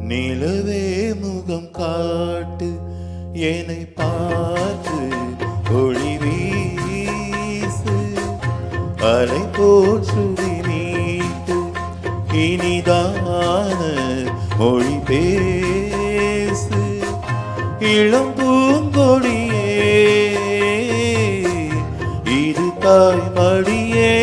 நிலவே முகம் காட்டு என்னை பார்த்து ஒளி வீசு அலை போல் சுடி நீட்டு இனிதான மொழி பேசு இளம் பூங்கொடியே இது தாய் மடியே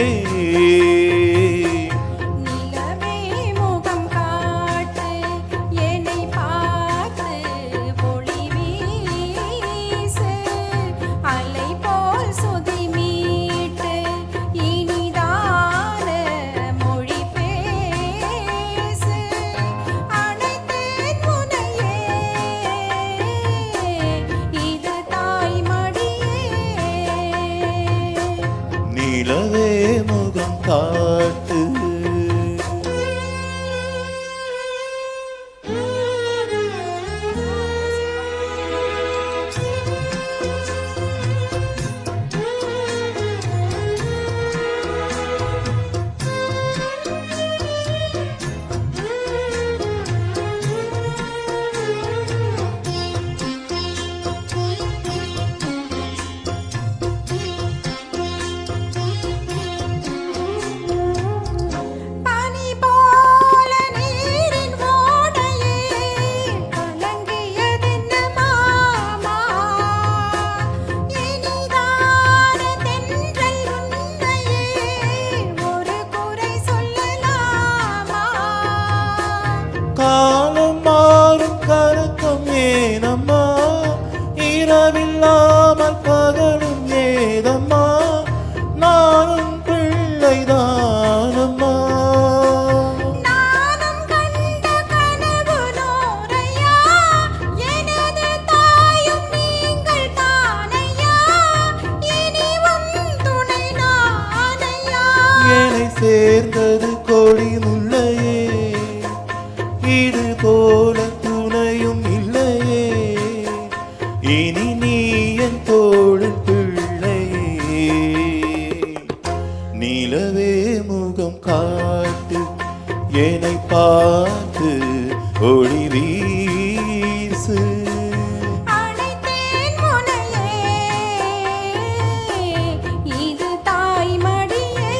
நிலவே முகம் காட்டு காலம் மாறும் கருக்கம் ஏனம்மா இரவில்லாமல் பகலும் ஏதம்மா நானும் பிள்ளைதானம்மா நானும் கண்ட கனவு நூறையா எனது தாயும் நீங்கள் தானையா இனிவும் துணை நானையா என்னை சேர்ந்தது கொடி முல்லையே இது போல துணையும் இல்லையே இனி நீ என் தோளில் பிள்ளையே நிலவே முகம் காட்டு என்னை பார்த்து ஒளி வீசு அழைத்தேன் முனையே இது தாய் மடியே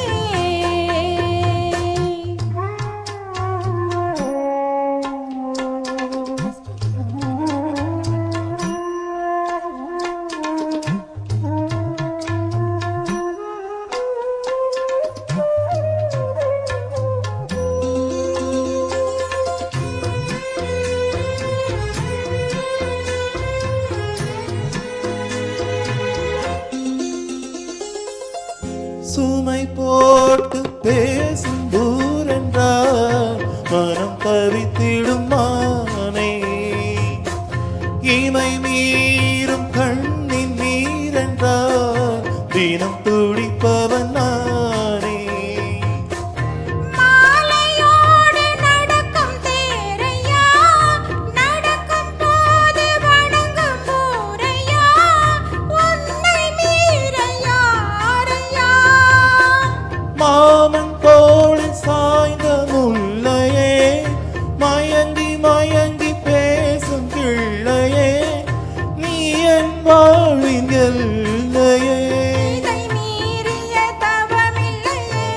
சுமை போட்டு பேசும் தூரென்றால் மனம் தவித்திடும் மானே இமை மீறும் கண்ணின் நீரென்றால் தினம் துடிப்பவன் நானே மாலையோடு நடக்கும் தேரையா நடக்கும் போது வணங்கும் ஊரையா உன்னை மீற யாரையா மாமன் தோளில் சாய்ந்த முல்லையே மயங்கி மயங்கி பேசும் கிள்ளையே நீ என் வாழ்வின் எல்லையே இதை மீறிய தவமில்லையே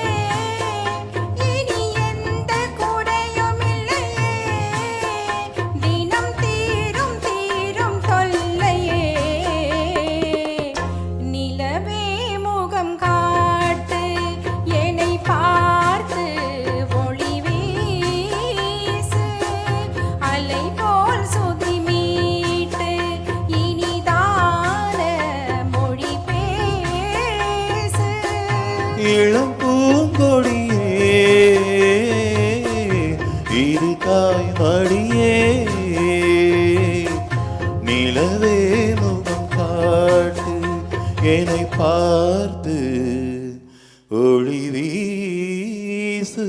இனி எந்த குறையும் இல்லையே தினம் தீரும் தீரும் தொல்லையே நிலவே முகம் காட்டு என்னை பார்த்து ஒளி வீசு அலை போல் சுதி மீட்டு இனிதான மொழி பேசு இளம் பூங்கொடியே இது தாய் மடியே நிலவே முகம் காட்டு என்னை பார்த்து ஒளி வீசு